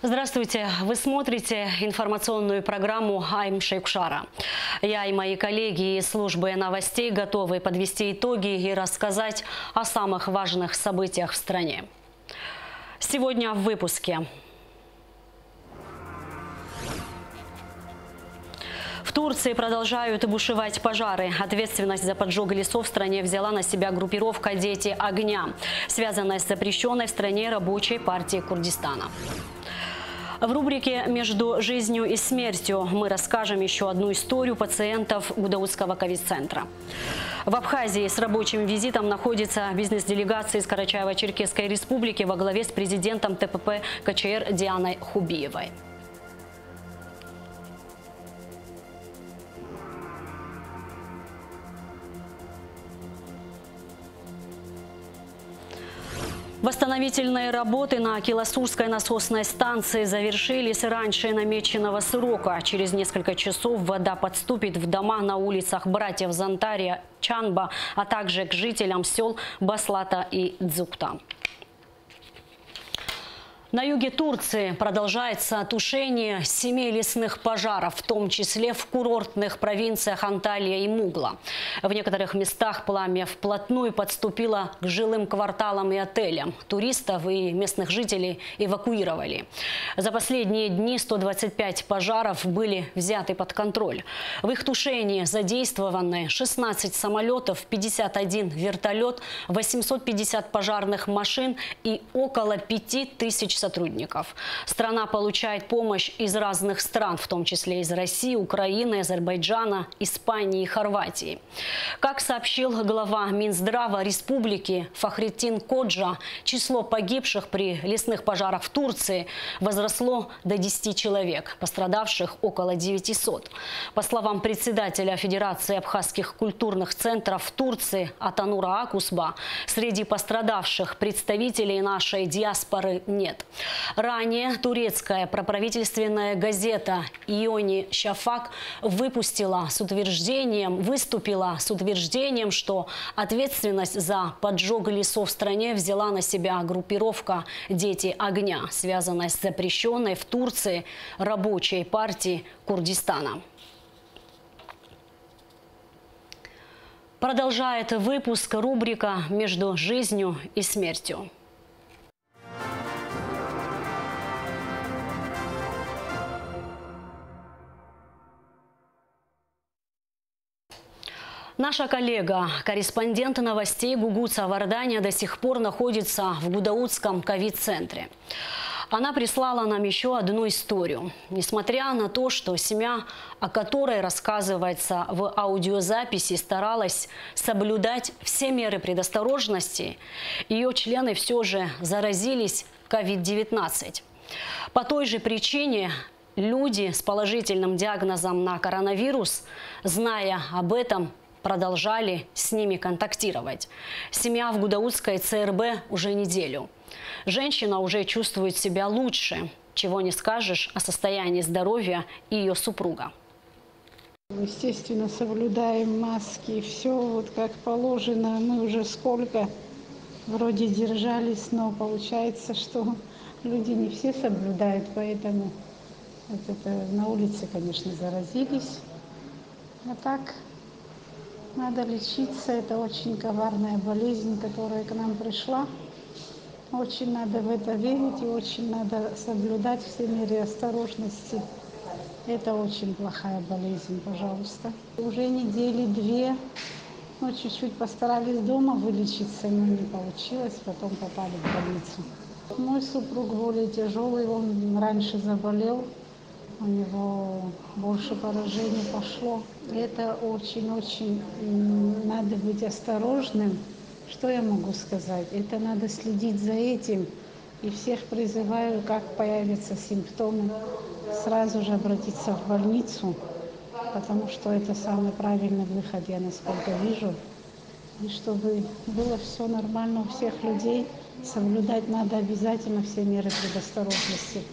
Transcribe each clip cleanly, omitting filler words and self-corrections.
Здравствуйте! Вы смотрите информационную программу «Айм Шейкшара». Я и мои коллеги из службы новостей готовы подвести итоги и рассказать о самых важных событиях в стране. Сегодня в выпуске. В Турции продолжают бушевать пожары. Ответственность за поджог лесов в стране взяла на себя группировка «Дети огня», связанная с запрещенной в стране рабочей партией Курдистана. В рубрике «Между жизнью и смертью» мы расскажем еще одну историю пациентов Гудаутского ковид-центра. В Абхазии с рабочим визитом находится бизнес-делегация из Карачаево-Черкесской республики во главе с президентом ТПП КЧР Дианой Хубиевой. Восстановительные работы на Киласурской насосной станции завершились раньше намеченного срока. Через несколько часов вода подступит в дома на улицах братьев Зантария, Чанба, а также к жителям сел Баслата и Дзукта. На юге Турции продолжается тушение 7 лесных пожаров, в том числе в курортных провинциях Анталия и Мугла. В некоторых местах пламя вплотную подступило к жилым кварталам и отелям. Туристов и местных жителей эвакуировали. За последние дни 125 пожаров были взяты под контроль. В их тушении задействованы 16 самолетов, 51 вертолет, 850 пожарных машин и около 5000 сотрудников. Страна получает помощь из разных стран, в том числе из России, Украины, Азербайджана, Испании и Хорватии. Как сообщил глава Минздрава республики Фахреттин Коджа, число погибших при лесных пожарах в Турции возросло до 10 человек, пострадавших около 900. По словам председателя Федерации абхазских культурных центров в Турции Атанура Акусба, среди пострадавших представителей нашей диаспоры нет. Ранее турецкая проправительственная газета «Иони Шафак» выступила с утверждением, что ответственность за поджог лесов в стране взяла на себя группировка «Дети огня», связанная с запрещенной в Турции рабочей партией Курдистана. Продолжает выпуск рубрика «Между жизнью и смертью». Наша коллега, корреспондент новостей Гугуца Варданя, до сих пор находится в Гудаутском ковид-центре. Она прислала нам еще одну историю. Несмотря на то, что семья, о которой рассказывается в аудиозаписи, старалась соблюдать все меры предосторожности, ее члены все же заразились COVID-19. По той же причине люди с положительным диагнозом на коронавирус, зная об этом, продолжали с ними контактировать. Семья в Гудаутской ЦРБ уже неделю. Женщина уже чувствует себя лучше, чего не скажешь о состоянии здоровья ее супруга. Естественно, соблюдаем маски, все вот как положено. Мы уже сколько вроде держались, но получается, что люди не все соблюдают, поэтому вот это на улице, конечно, заразились. А так надо лечиться, это очень коварная болезнь, которая к нам пришла. Очень надо в это верить и очень надо соблюдать все меры осторожности. Это очень плохая болезнь, пожалуйста. Уже недели две, ну, чуть-чуть постарались дома вылечиться, но не получилось, потом попали в больницу. Мой супруг более тяжелый, он раньше заболел. У него больше поражений пошло. Это очень-очень надо быть осторожным. Что я могу сказать? Это надо следить за этим. И всех призываю, как появятся симптомы, сразу же обратиться в больницу, потому что это самый правильный выход, я насколько вижу. И чтобы было все нормально у всех людей, соблюдать надо обязательно все меры предосторожности.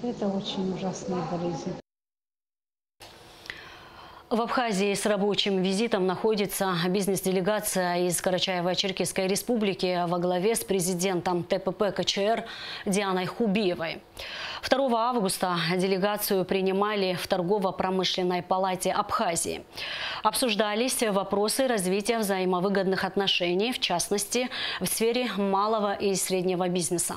Это очень ужасная болезнь. В Абхазии с рабочим визитом находится бизнес-делегация из Карачаево-Черкесской республики во главе с президентом ТПП КЧР Дианой Хубиевой. 2 августа делегацию принимали в торгово-промышленной палате Абхазии. Обсуждались вопросы развития взаимовыгодных отношений, в частности, в сфере малого и среднего бизнеса.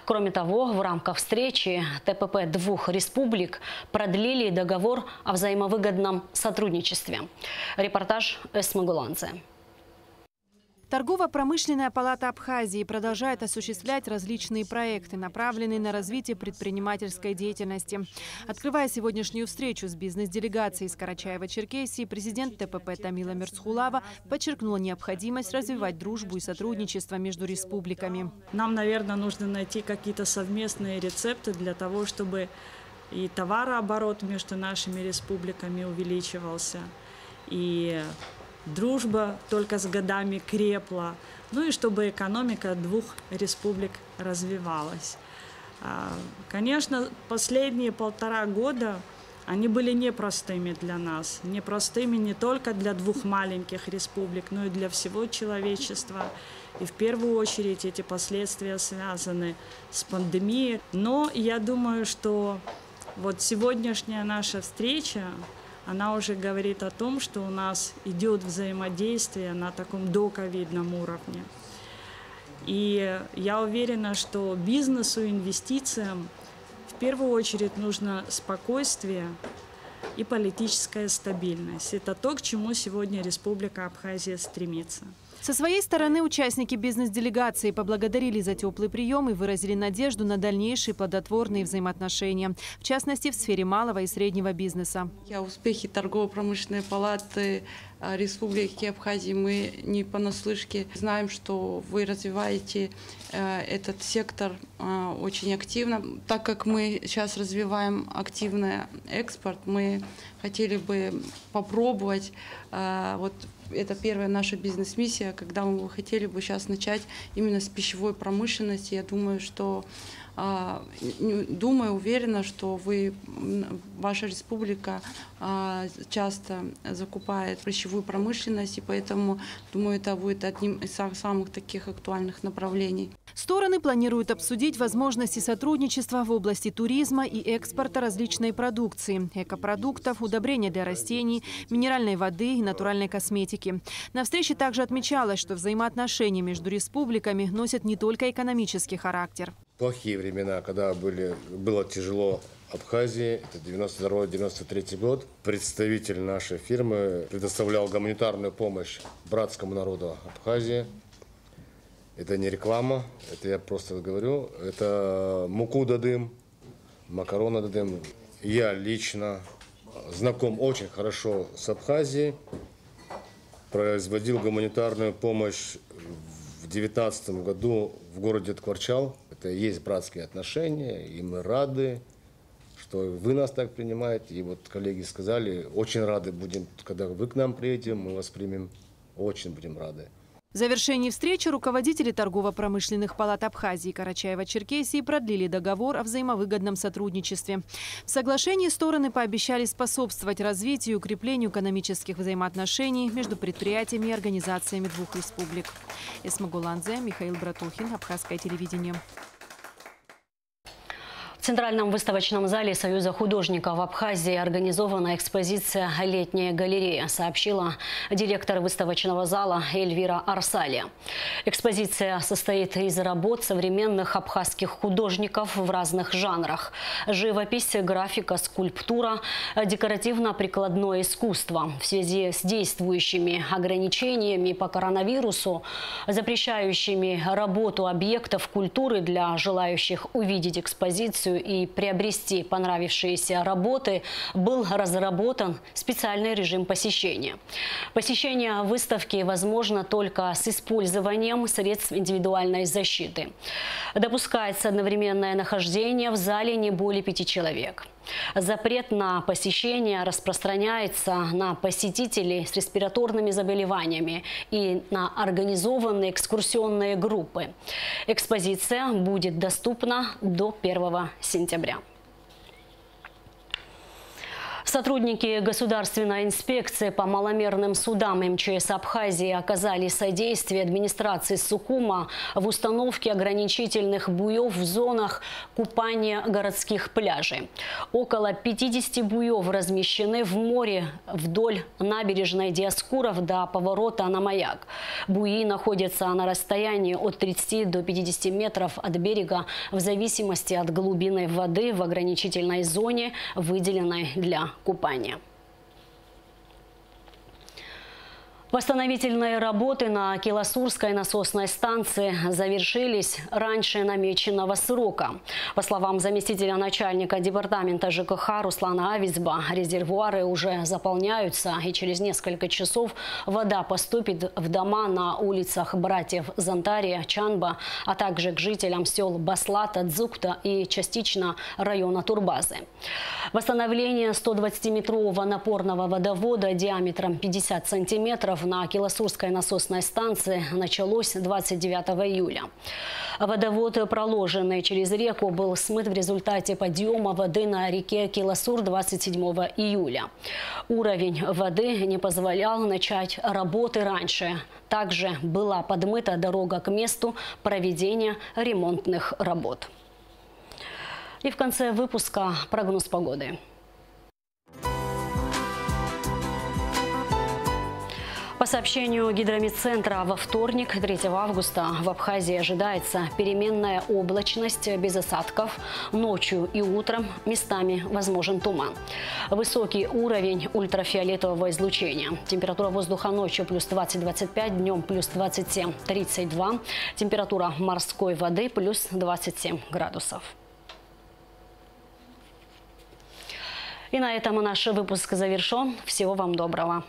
Кроме того, в рамках встречи ТПП двух республик продлили договор о взаимовыгодном сотрудничестве. Репортаж Эсмы Гуланце. Торгово-промышленная палата Абхазии продолжает осуществлять различные проекты, направленные на развитие предпринимательской деятельности. Открывая сегодняшнюю встречу с бизнес-делегацией из Карачаево-Черкесии, президент ТПП Тамила Мирцхулава подчеркнула необходимость развивать дружбу и сотрудничество между республиками. Нам, наверное, нужно найти какие-то совместные рецепты для того, чтобы и товарооборот между нашими республиками увеличивался, и дружба только с годами крепла, ну и чтобы экономика двух республик развивалась. Конечно, последние 1,5 года они были непростыми для нас, непростыми не только для двух маленьких республик, но и для всего человечества. И в первую очередь эти последствия связаны с пандемией. Но я думаю, что вот сегодняшняя наша встреча, она уже говорит о том, что у нас идет взаимодействие на таком доковидном уровне. И я уверена, что бизнесу и инвестициям в первую очередь нужно спокойствие и политическая стабильность. Это то, к чему сегодня Республика Абхазия стремится. Со своей стороны участники бизнес-делегации поблагодарили за теплый прием и выразили надежду на дальнейшие плодотворные взаимоотношения, в частности, в сфере малого и среднего бизнеса. Успехи торгово-промышленной палаты Республики Абхазии мы не понаслышке знаем, что вы развиваете этот сектор очень активно. Так как мы сейчас развиваем активно экспорт, мы хотели бы попробовать, вот это первая наша бизнес-миссия, когда мы хотели бы сейчас начать именно с пищевой промышленности. Я думаю, что уверена, что ваша республика часто закупает пищевую промышленность, и поэтому, думаю, это будет одним из самых таких актуальных направлений. Стороны планируют обсудить возможности сотрудничества в области туризма и экспорта различной продукции, экопродуктов, удобрения для растений, минеральной воды и натуральной косметики. На встрече также отмечалось, что взаимоотношения между республиками носят не только экономический характер. Плохие времена, когда было тяжело Абхазии, это 92-93 год, представитель нашей фирмы предоставлял гуманитарную помощь братскому народу Абхазии. Это не реклама, это я просто говорю. Это муку дадим, макароны дадим. Я лично знаком очень хорошо с Абхазией. Производил гуманитарную помощь в 2019 году в городе Ткварчал. Это и есть братские отношения, и мы рады, что вы нас так принимаете. И вот коллеги сказали, очень рады будем, когда вы к нам приедете, мы вас примем, очень будем рады. В завершении встречи руководители торгово-промышленных палат Абхазии и Карачаево-Черкесии продлили договор о взаимовыгодном сотрудничестве. В соглашении стороны пообещали способствовать развитию и укреплению экономических взаимоотношений между предприятиями и организациями двух республик. Эсма Гуланзе, Михаил Братухин, Абхазское телевидение. В Центральном выставочном зале Союза художников Абхазии организована экспозиция «Летняя галерея», сообщила директор выставочного зала Эльвира Арсалия. Экспозиция состоит из работ современных абхазских художников в разных жанрах – живопись, графика, скульптура, декоративно-прикладное искусство. В связи с действующими ограничениями по коронавирусу, запрещающими работу объектов культуры для желающих увидеть экспозицию и приобрести понравившиеся работы, был разработан специальный режим посещения. Посещение выставки возможно только с использованием средств индивидуальной защиты. Допускается одновременное нахождение в зале не более 5 человек. Запрет на посещение распространяется на посетителей с респираторными заболеваниями и на организованные экскурсионные группы. Экспозиция будет доступна до 1 сентября. Сотрудники Государственной инспекции по маломерным судам МЧС Абхазии оказали содействие администрации Сухума в установке ограничительных буев в зонах купания городских пляжей. Около 50 буев размещены в море вдоль набережной Диаскуров до поворота на Маяк. Буи находятся на расстоянии от 30 до 50 метров от берега в зависимости от глубины воды в ограничительной зоне, выделенной для купания. Восстановительные работы на Киласурской насосной станции завершились раньше намеченного срока. По словам заместителя начальника департамента ЖКХ Руслана Авицба, резервуары уже заполняются, и через несколько часов вода поступит в дома на улицах братьев Зантария, Чанба, а также к жителям сел Баслата, Дзукта и частично района Турбазы. Восстановление 120-метрового напорного водовода диаметром 50 сантиметров на Киласурской насосной станции началось 29 июля. Водовод, проложенный через реку, был смыт в результате подъема воды на реке Киласур 27 июля. Уровень воды не позволял начать работы раньше. Также была подмыта дорога к месту проведения ремонтных работ. И в конце выпуска прогноз погоды. По сообщению Гидромедцентра, во вторник, 3 августа, в Абхазии ожидается переменная облачность без осадков. Ночью и утром местами возможен туман. Высокий уровень ультрафиолетового излучения. Температура воздуха ночью плюс 20-25, днем плюс 27-32. Температура морской воды плюс 27 градусов. И на этом наш выпуск завершен. Всего вам доброго.